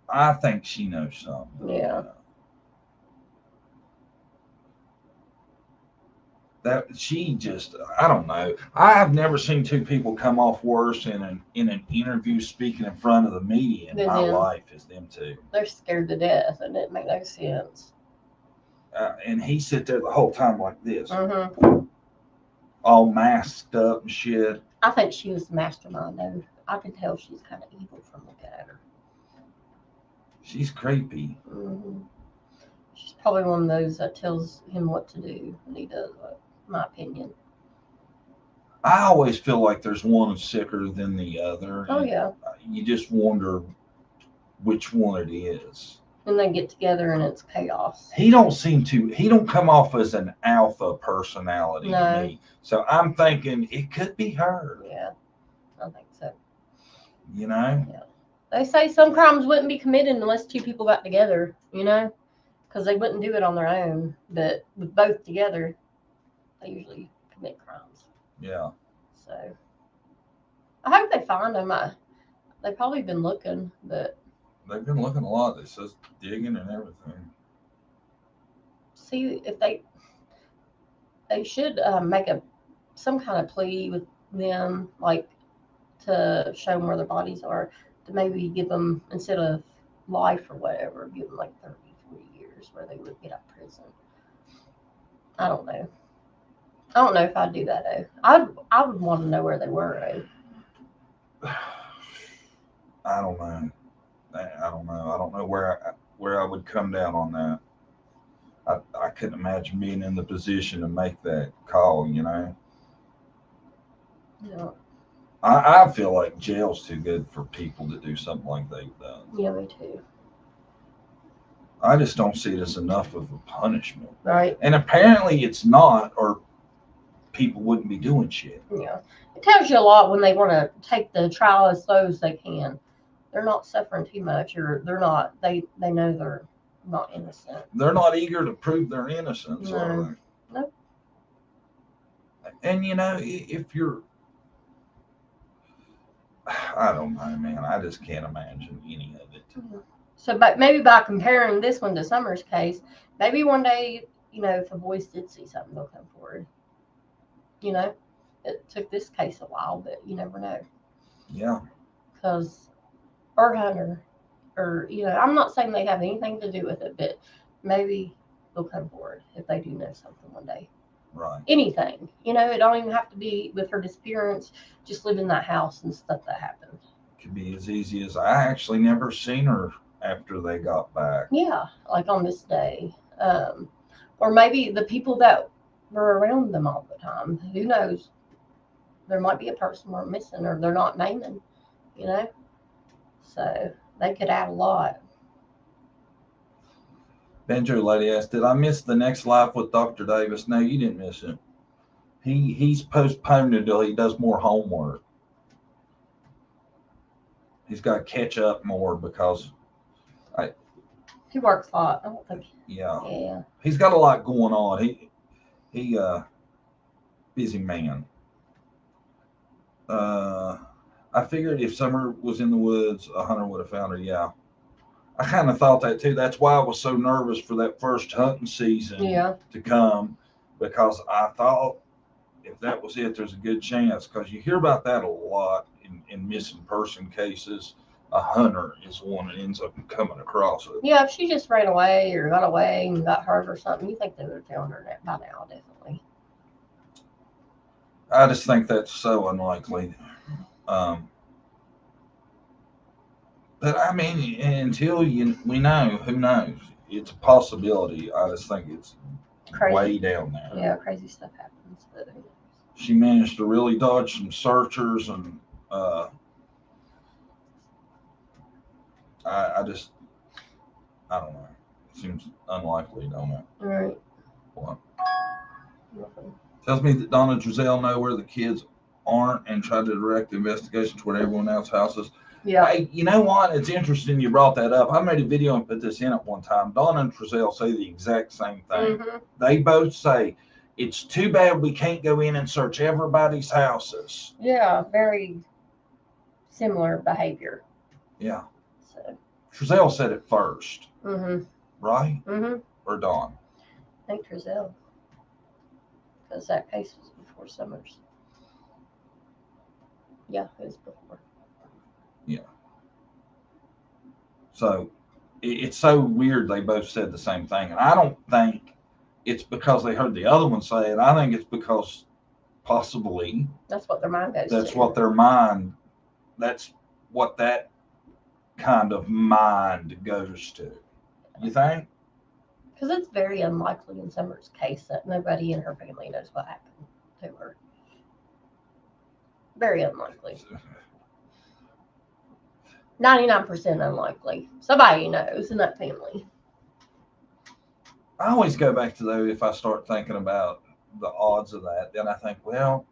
I think she knows something. Yeah. That she just, I don't know. I have never seen 2 people come off worse in an interview speaking in front of the media in Than my them. life as them 2. They're scared to death, and it make no sense. And he sit there the whole time like this, Mm-hmm. all masked up and shit. I think she was the mastermind, though. I can tell she's kind of evil from looking at her. She's creepy. Mm-hmm. She's probably one of those that tells him what to do, and he does it, in my opinion. I always feel like there's one sicker than the other. Oh, yeah. You just wonder which one it is. And they get together and it's chaos. He don't come off as an alpha personality to me. So I'm thinking it could be her. Yeah, I think so. Yeah. They say some crimes wouldn't be committed unless 2 people got together, because they wouldn't do it on their own. But with both together, they usually commit crimes. Yeah. So I hope they find them. They've probably been looking, but They've been looking a lot. It says digging and everything. see if they should make some kind of plea with them, like to show them where their bodies are, to maybe give them, instead of life or whatever, give them like 30, 40 years where they would get out of prison. I don't know. I don't know if I'd do that though. I would want to know where they were though. I don't know. I don't know where I would come down on that. I couldn't imagine being in the position to make that call. Yeah. I feel like jail's too good for people to do something like they've done. Yeah, me too. I just don't see it as enough of a punishment. Right. And apparently it's not, or people wouldn't be doing shit. Yeah. It tells you a lot when they want to take the trial as slow as they can. They're not suffering too much, or they know they're not innocent. They're not eager to prove their innocence, No. are they? Nope. And if you're, I don't know, man. I just can't imagine any of it. So, but maybe by comparing this one to Summer's case, maybe one day, if the boys did see something, they'll come forward. It took this case a while, but you never know. Yeah. Or Hunter, or, I'm not saying they have anything to do with it, but maybe they'll come forward if they do know something one day. Right. Anything. It don't even have to be with her disappearance, just live in that house and stuff that happened. Could be as easy as I actually never seen her after they got back. Yeah, like on this day. Or maybe the people that were around them all the time. Who knows? There might be a person we're missing, or they're not naming, So they could add a lot. Banjo lady asked, "Did I miss the next live with Dr. Davis?" No, you didn't miss him. He's postponed until he does more homework. He's got to catch up more because he works a lot. I don't think. Yeah. He's got a lot going on. He busy man. I figured if Summer was in the woods, a hunter would have found her. Yeah. I kind of thought that too. That's why I was so nervous for that first hunting season to come, because I thought if that was it, there's a good chance, because you hear about that a lot in missing person cases. A hunter is one that ends up coming across it. Yeah, if she just ran away or got away and got hurt or something, you think they would have found her by now, definitely. I just think that's so unlikely. But I mean, until we know, who knows? It's a possibility. I just think it's crazy. Way down there. Yeah, crazy stuff happens. But she managed to really dodge some searchers, and I don't know. It seems unlikely, don't it? Right. What? Nothing. Tells me that Donna Giselle know where the kids aren't and tried to direct the investigation toward everyone else's houses. Yeah. Hey, you know what? It's interesting you brought that up. I made a video and put this in at one time. Dawn and Trezell say the exact same thing. Mm-hmm. They both say, it's too bad we can't go in and search everybody's houses. Yeah, very similar behavior. Yeah. So. Trezell said it first, Mm-hmm. right? Mm-hmm. Or Dawn? I think Trezell. Because that case was before Summers. Yeah, it was before. So it's so weird they both said the same thing. And I don't think it's because they heard the other one say it. I think it's because possibly That's what their mind goes that's to. what their mind, that's what that kind of mind goes to. You think? Because it's very unlikely in Summer's case that nobody in her family knows what happened to her. Very unlikely. 99% unlikely. Somebody knows in that family. I always go back to though, if I start thinking about the odds of that, then I think, well,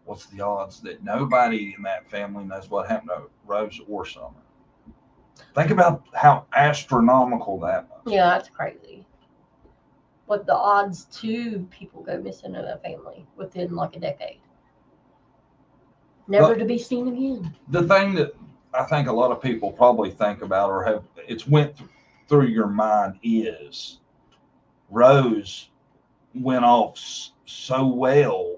what's the odds that nobody in that family knows what happened to Rose or Summer? Think about how astronomical that was. Yeah, that's crazy. What the odds 2 people go missing in a family within like a decade. Never Well, to be seen again. The thing that I think a lot of people probably think about or have it's went through your mind is Rose went off so well,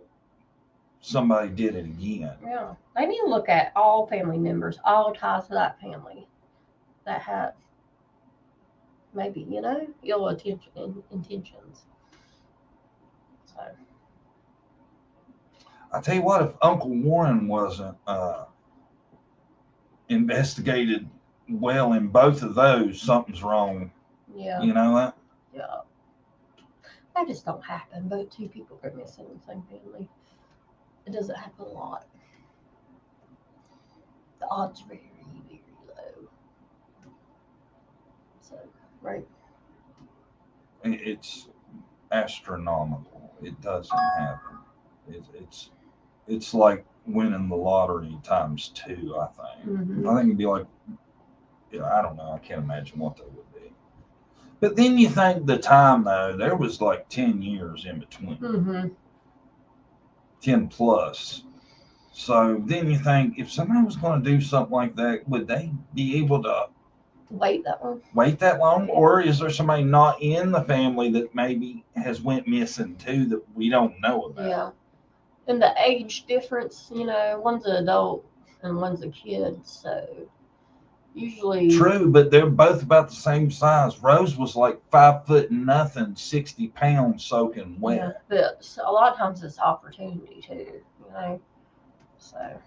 somebody did it again. Yeah. They need to look at all family members, all ties to that family that have maybe, ill intentions. So, I tell you what, if Uncle Warren wasn't investigated well in both of those, something's wrong. yeah. You know that? Yeah. That just don't happen. But 2 people go missing in the same family. It doesn't happen a lot. The odds are very, very low. So, right. It's astronomical. It doesn't happen. It's like winning the lottery times 2. I think. Mm-hmm. I think it'd be like, I don't know. I can't imagine what they would be. But then you think the time though, there was like 10 years in between, Mm-hmm. 10 plus. So then you think if somebody was going to do something like that, would they be able to Wait that long? wait that long, or is there somebody not in the family that maybe has went missing too that we don't know about? Yeah. And the age difference, one's an adult and one's a kid, so usually. True, but they're both about the same size. Rose was like 5 foot nothing, 60 pounds soaking wet. Yeah, but a lot of times it's opportunity too, So,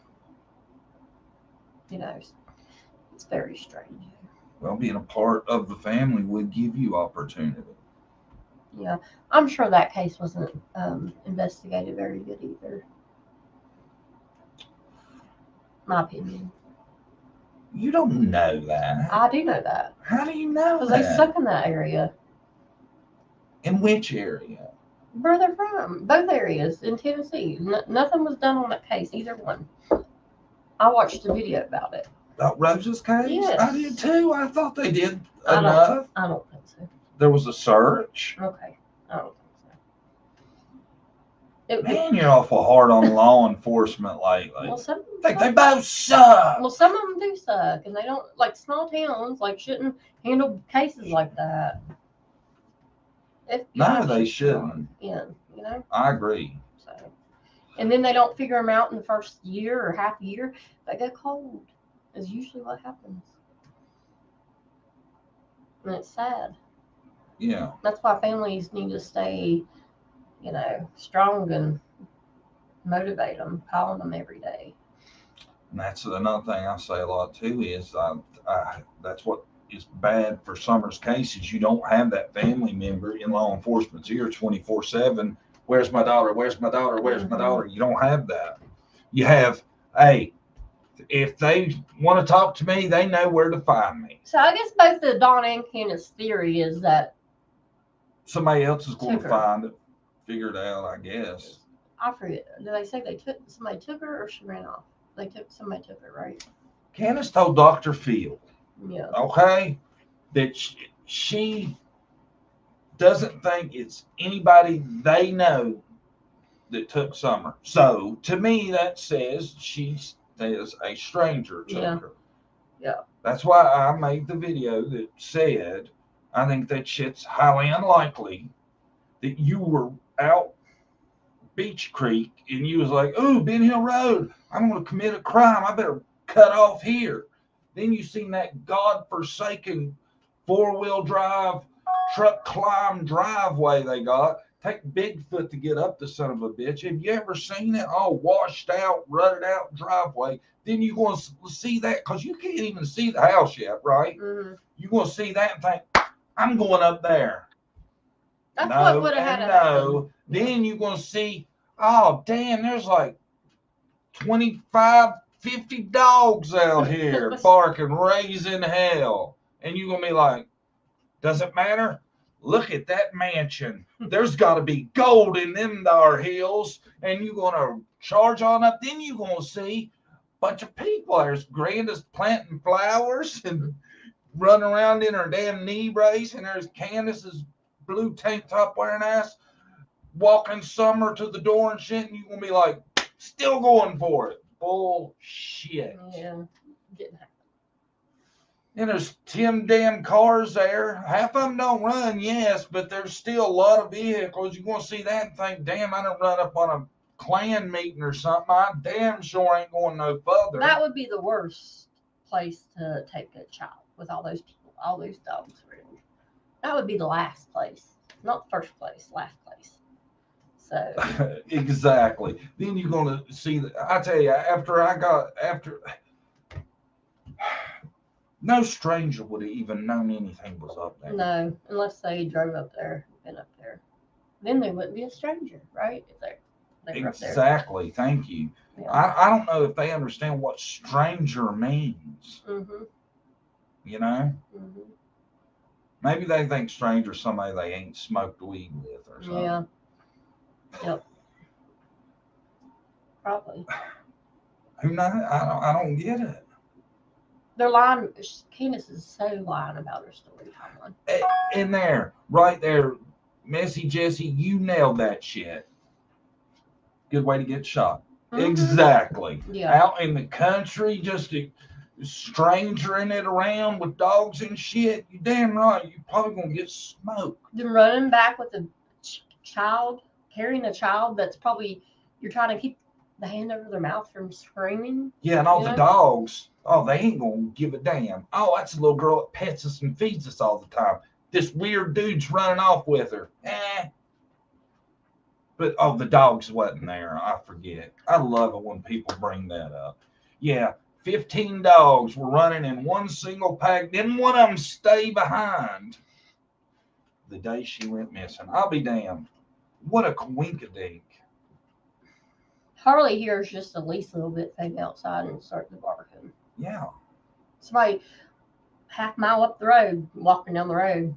it's very strange. Well, being a part of the family would give you opportunity. Yeah, I'm sure that case wasn't investigated very good either. My opinion. You don't know that. I do know that. How do you know Because that? they suck in that area. In which area? Where they're from. Both areas in Tennessee. Nothing was done on that case, either one. I watched a video about it. About Rose's case? Yes. I did too. I thought they did enough. I don't think so. There was a search. Okay. I don't think so. Man, you're awful hard on law enforcement lately. Well, some I think they both suck. Well, some of them do suck, and they don't, like small towns, shouldn't handle cases like that. No, they shouldn't. Yeah, I agree. So, and then they don't figure them out in the first year or half year. They go cold. Is usually what happens, and it's sad. Yeah. That's why families need to stay, strong and motivate them, calling them every day. And that's another thing I say a lot too is that's what is bad for Summer's case is you don't have that family member in law enforcement's ear 24/7. Where's my daughter? Where's my daughter? Where's my daughter? You don't have that. You have, hey, if they want to talk to me, they know where to find me. So I guess both the Dawn and Candace theory is that somebody else is going to find it, figure it out, I guess. I forget. Did they say somebody took her or she ran off? Somebody took her, right? Candace told Dr. Phil, Yeah. okay, that she doesn't think it's anybody they know that took Summer. So to me, that says she is a stranger took Yeah. her. Yeah. That's why I made the video that said I think that shit's highly unlikely that you were out Beach Creek and you was like, "Ooh, Ben Hill Road, I'm gonna commit a crime. I better cut off here." Then you seen that godforsaken 4-wheel drive truck climb driveway they got. Take Bigfoot to get up the son of a bitch. Have you ever seen it? All washed out, rutted out driveway. Then you going to see that because you can't even see the house yet, right? Mm-hmm. You going to see that and think, I'm going up there. That's No, what would have had and to happen. no. Then you're going to see, oh, damn, there's like 25, 50 dogs out here barking, raising hell. And you're going to be like, does it matter? Look at that mansion. There's got to be gold in them there hills. And you're going to charge on up. Then you're going to see a bunch of people. There's Granda's planting flowers and running around in her damn knee brace. And there's Candace's blue tank top wearing ass walking Summer to the door and shit. And you're going to be like, still going for it. Bullshit. Yeah. Didn't happen. And there's 10 damn cars there. Half of them don't run, yes, but there's still a lot of vehicles. You're going to see that and think, damn, I done run up on a Klan meeting or something. I damn sure ain't going no further. That would be the worst place to take a child with all those people, all those dogs around. That would be the last place. Not first place, last place. So. Exactly. Then you're going to see that. I tell you, after. No stranger would have even known anything was up there. No, unless they drove up there, been up there. Then they wouldn't be a stranger, right? If they were up there. Exactly. Thank you. Yeah. I don't know if they understand what stranger means. Mm-hmm. You know? Mm-hmm. Maybe they think stranger's somebody they ain't smoked weed with or something. Yeah. Yep. Probably. Who knows? I don't get it. They're lying. Candace is so lying about her story timeline. In there, right there, Messy Jessie, you nailed that shit. Good way to get shot. Mm-hmm. Exactly. Yeah. Out in the country, just a strangering it around with dogs and shit. You damn right. You're probably gonna get smoked. Then running back with a child, carrying a child that's probably you're trying to keep the hand over their mouth from screaming. Yeah, and all the dogs, oh, they ain't gonna give a damn. Oh, that's a little girl that pets us and feeds us all the time. This weird dude's running off with her. But, oh, the dogs wasn't there. I forget. I love it when people bring that up. Yeah, 15 dogs were running in one single pack. Didn't one of them stay behind the day she went missing? I'll be damned. What a coinkadink. Harley hears just the least little bit thing outside and starts barking. Yeah. Somebody half mile up the road, walking down the road.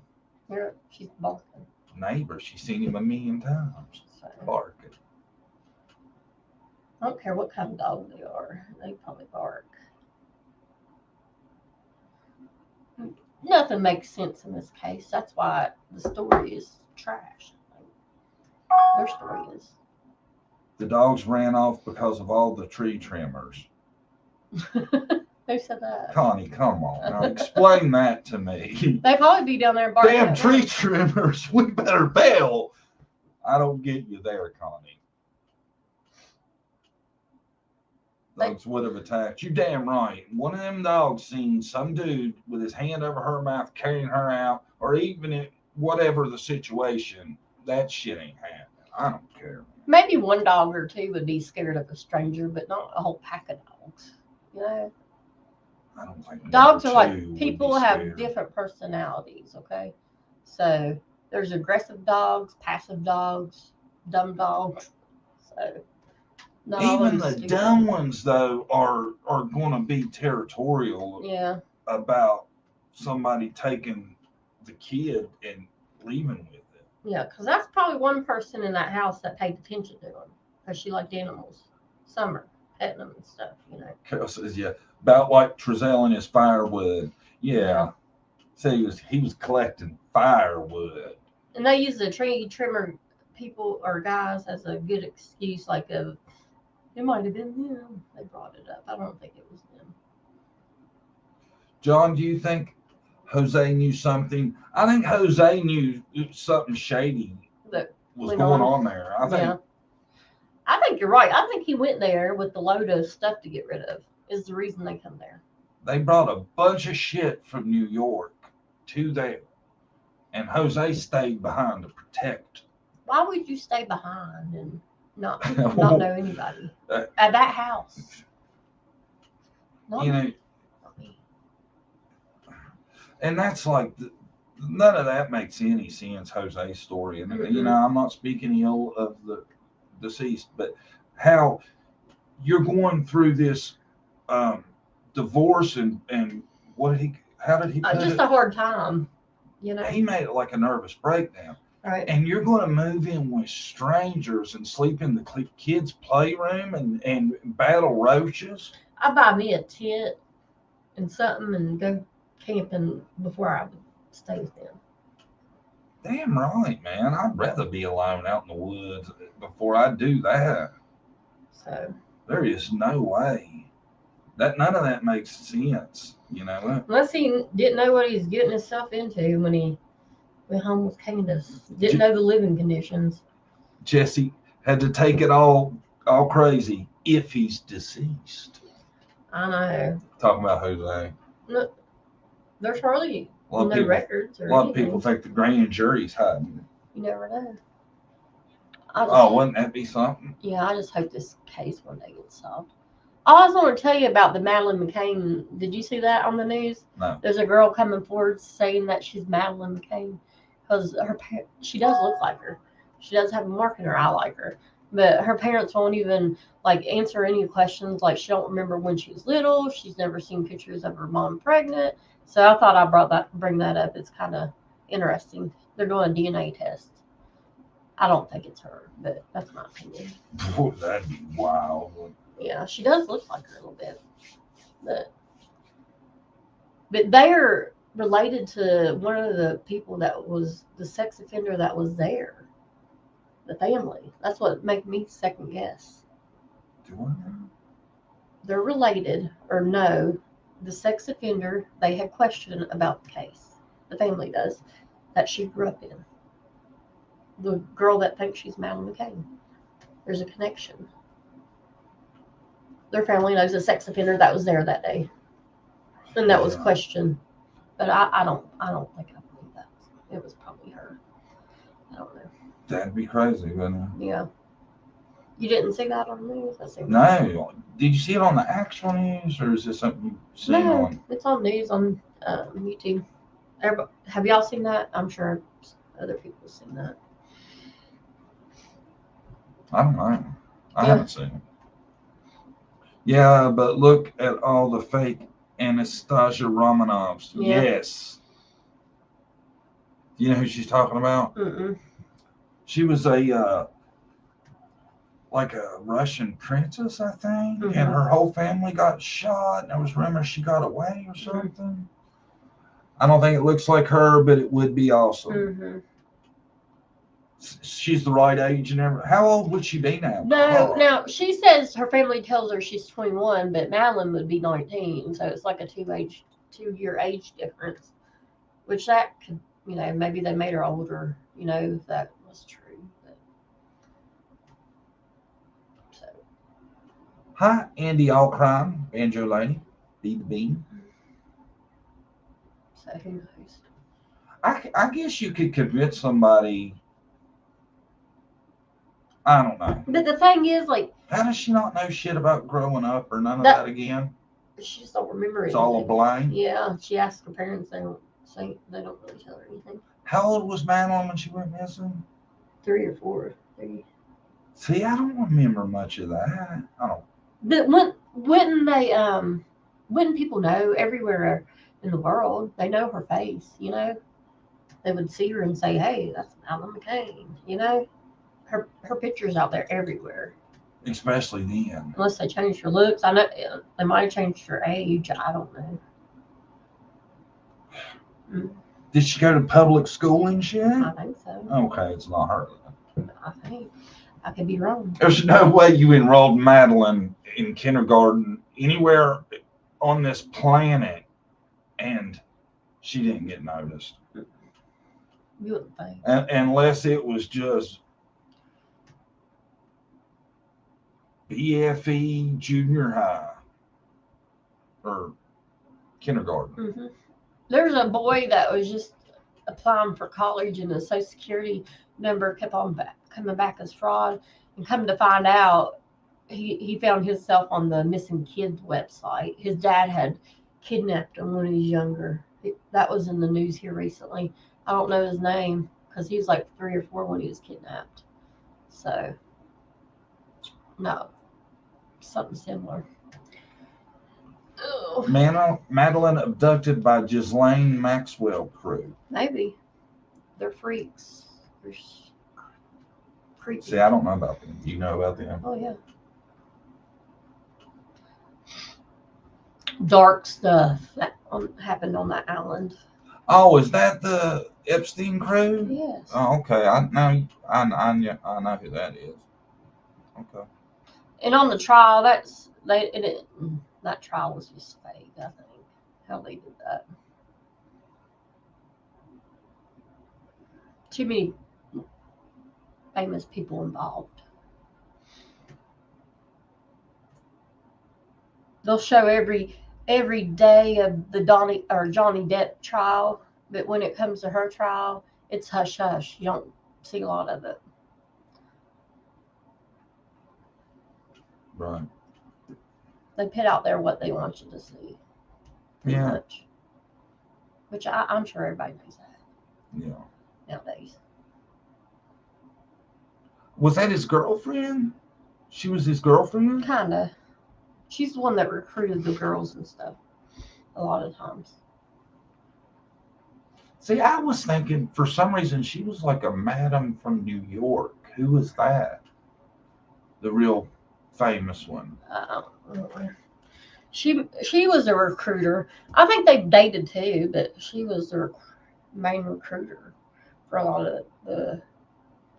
Here, she's barking. Neighbor, she's seen him a million times. So, Barking. I don't care what kind of dog they are. They probably bark. Nothing makes sense in this case. That's why the story is trash. Their story is. The dogs ran off because of all the tree trimmers. Who said that? Connie, come on. Now explain that to me. They probably be down there barking. Damn tree trimmers. We better bail. I don't get you there, Connie. Dogs would have attacked you. Damn right. One of them dogs seen some dude with his hand over her mouth carrying her out, or even whatever the situation. That shit ain't happening. I don't care. Maybe one dog or two would be scared of a stranger, but not a whole pack of dogs. You know? I don't think dogs are like people have different personalities, okay? So there's aggressive dogs, passive dogs, dumb dogs. So even the dumb ones though are going to be territorial. Yeah. About somebody taking the kid and leaving with it. Yeah, because that's probably one person in that house that paid attention to him because she liked animals. Summer petting them and stuff, you know. Carol says, yeah, about like Trezell and his firewood. Yeah. Said he was collecting firewood. And they use the tree trimmer people or guys as a good excuse, like it might have been them. They brought it up. I don't think it was them. John, do you think Jose knew something? I think Jose knew something shady That was went going on there. I think Yeah. I think you're right. I think he went there with the load of stuff to get rid of. Is the reason they come there. they brought a bunch of shit from New York to there, and Jose stayed behind to protect. Why would you stay behind and not know anybody at that house? Not You know, and that's like none of that makes any sense. Jose's story, and Mm-hmm. you know, I'm not speaking ill of the deceased, but how you're going through this divorce and how did he put just it? a hard time, you know. He made it like a nervous breakdown. Right. And you're going to move in with strangers and sleep in the kids' playroom and battle roaches. I buy me a tent and something and go camping before I would stay with them. Damn right, man. I'd rather be alone out in the woods before I do that. So There is no way. None of that makes sense, you know. unless he didn't know what he was getting himself into when he went home with Candace, didn't know the living conditions. Jesse had to take it all crazy if he's deceased. I know. Talking about Jose. No, there's hardly A lot of no people, records or a lot of anything. people think the grand jury's hiding. You never know. Wouldn't that be something? Yeah, I just hope this case one day gets solved. I also want to tell you about the Madeline McCain. Did you see that on the news? No. There's a girl coming forward saying that she's Madeline McCain because she does look like her. She does have a mark in her eye like her. But her parents won't even like answer any questions. Like she don't remember when she was little. She's never seen pictures of her mom pregnant. So I thought I'd bring that up. It's kind of interesting. They're doing a DNA test. I don't think it's her, but that's my opinion. Boy, that'd be wild. Yeah, she does look like her a little bit. But they're related to one of the people that was the sex offender that was there. The family. That's what made me second guess. Do I know? They're related, or no, the sex offender, they had question about the case. The family does, that she grew up in. The girl that thinks she's Madeline McCain. There's a connection. Their family knows a sex offender that was there that day. And that was questioned. But I don't think I believe that. It was probably her. I don't know. That'd be crazy, wouldn't it? Yeah. You didn't see that on the news? No. Did you see it on the actual news, or is this something you've seen No, on? it's on news on YouTube. Have y'all seen that? I'm sure other people have seen that. I don't know. I haven't seen it. Yeah, but look at all the fake Anastasia Romanovs. Yeah. Yes. You know who she's talking about? Mm-mm. She was a like a Russian princess, I think, Mhm. and her whole family got shot. And there was rumors she got away or something. I don't think it looks like her, but it would be awesome. Mm-hmm. She's the right age and everything. How old would she be now? No, now she says her family tells her she's 21, but Madeline would be 19, so it's like a 2-year age difference. Which that could, maybe they made her older, if that was true. But, so. Hi, Andy Allcrime, Banjo Lady, Be the Bean. So who knows? I guess you could convince somebody. I don't know. But the thing is, like, how does she not know shit about growing up or none of that again? She just don't remember It's anything. all a blind. Yeah, she asked her parents. They don't really tell her anything. How old was Madeline when she went missing? 3 or 4. 3. See, I don't remember much of that. I don't. But wouldn't people know everywhere in the world? They know her face, They would see her and say, "Hey, that's Madeline McCain," Her picture's out there everywhere. especially then. Unless they changed your looks. I know they might have changed your age. I don't know. Did she go to public school and shit? I think so. Okay, it's not her. I think. I could be wrong. There's no way you enrolled Madeline in kindergarten anywhere on this planet and she didn't get noticed. You wouldn't think. Unless it was just BFE junior high or kindergarten. Mm-hmm. There's a boy that was just applying for college and his social security number kept on coming back as fraud. And come to find out, he found himself on the missing kids website. His dad had kidnapped him when he was younger. That was in the news here recently. I don't know his name because he was like 3 or 4 when he was kidnapped. So, no, something similar. Ugh. Madeline abducted by Ghislaine Maxwell crew. Maybe. They're freaks. They're creepy. See, I don't know about them. Do you know about them? Oh, yeah. Dark stuff that happened on that island. Oh, is that the Epstein crew? Yes. Oh, okay. I know who that is. Okay. And on the trial, that trial was just fake, I think. How they did that. Too many famous people involved. They'll show every day of the Johnny Depp trial, but when it comes to her trial, it's hush hush. You don't see a lot of it. Right. They put out there what they want you to see. Pretty Yeah. much. Which I'm sure everybody knows that Yeah. nowadays. Was that his girlfriend? She was his girlfriend? Kinda. She's the one that recruited the girls and stuff a lot of times. See, I was thinking for some reason she was like a madam from New York. Who was that? The real famous one. She was a recruiter. I think they dated too, but she was their main recruiter for a lot of the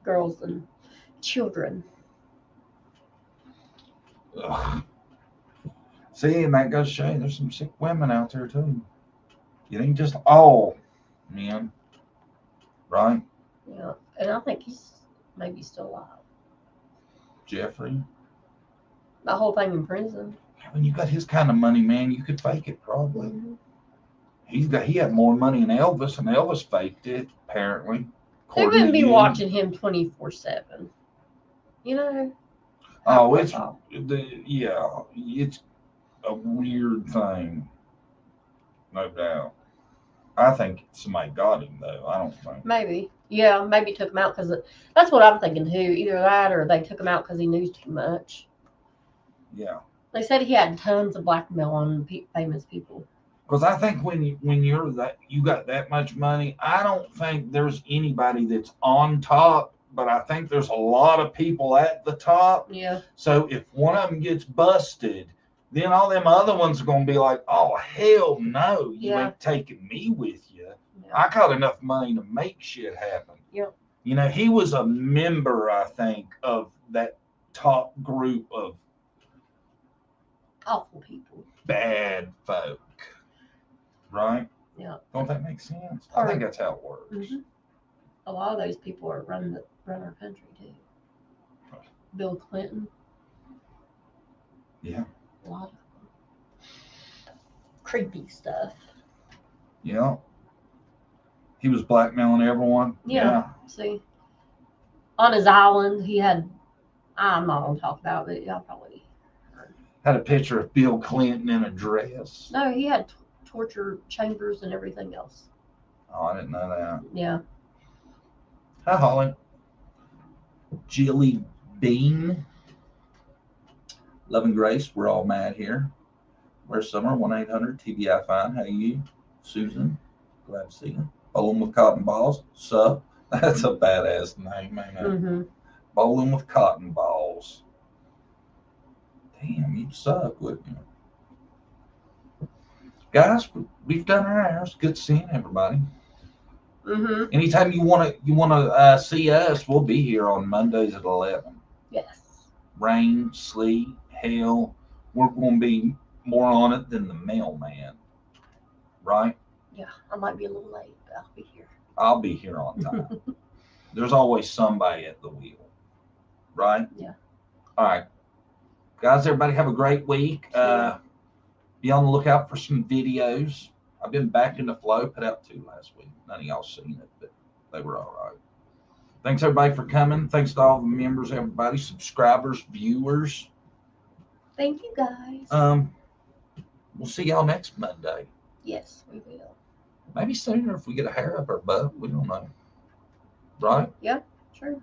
girls and children. Ugh. See, and that goes to show you there's some sick women out there too. It ain't just all men, right? Yeah, and I think he's maybe still alive. Jeffrey. The whole thing in prison. When you got his kind of money, man, you could fake it probably. Mm-hmm. He had more money than Elvis, and Elvis faked it apparently. They wouldn't be watching him 24/7. You know. Oh, That's it's all. it's a weird thing, no doubt. I think somebody got him though. I don't think. Maybe. Yeah, maybe took him out because that's what I'm thinking too. Either that or they took him out because he knew too much. Yeah. They said he had tons of blackmail on famous people. Because I think when you got that much money, I don't think there's anybody that's on top, but I think there's a lot of people at the top. Yeah. So if one of them gets busted, then all them other ones are going to be like, oh, hell no, you Yeah. ain't taking me with you. Yeah. I got enough money to make shit happen. Yep. You know, he was a member, I think, of that top group of Awful people. bad folk. Right? Yeah. Don't that make sense? Or- I think that's how it works. Mm-hmm. A lot of those people are run our country too. Bill Clinton. Yeah. A lot of them. Creepy stuff. Yeah. He was blackmailing everyone. Yeah. See, on his island, he had. I'm not gonna talk about it. Y'all probably heard. Had a picture of Bill Clinton in a dress. No, he had torture chambers and everything else. Oh, I didn't know that. Yeah. Hi, Holly. Jilly Bean. Love and Grace, we're all mad here. Where's Summer? 1-800 TBI Fine. How you? Susan, glad to see you. Bowling with Cotton Balls. Sup? That's a badass name, man. Mm-hmm. Bowling with Cotton Balls. You'd suck, wouldn't you? Guys, we've done our hours. Good seeing everybody. Mm-hmm. Anytime you wanna see us, we'll be here on Mondays at 11. Yes. Rain, sleet, hail, we're going to be more on it than the mailman, right? Yeah, I might be a little late, but I'll be here. I'll be here on time. There's always somebody at the wheel, right? Yeah. All right, guys, everybody have a great week. Be on the lookout for some videos. I've been back in the flow, put out 2 last week. None of y'all seen it, but they were all right. Thanks everybody for coming. Thanks to all the members, everybody, subscribers, viewers. Thank you, guys. We'll see y'all next Monday. Yes, we will. Maybe sooner if we get a hair up our butt. We don't know. Right? Yeah, sure.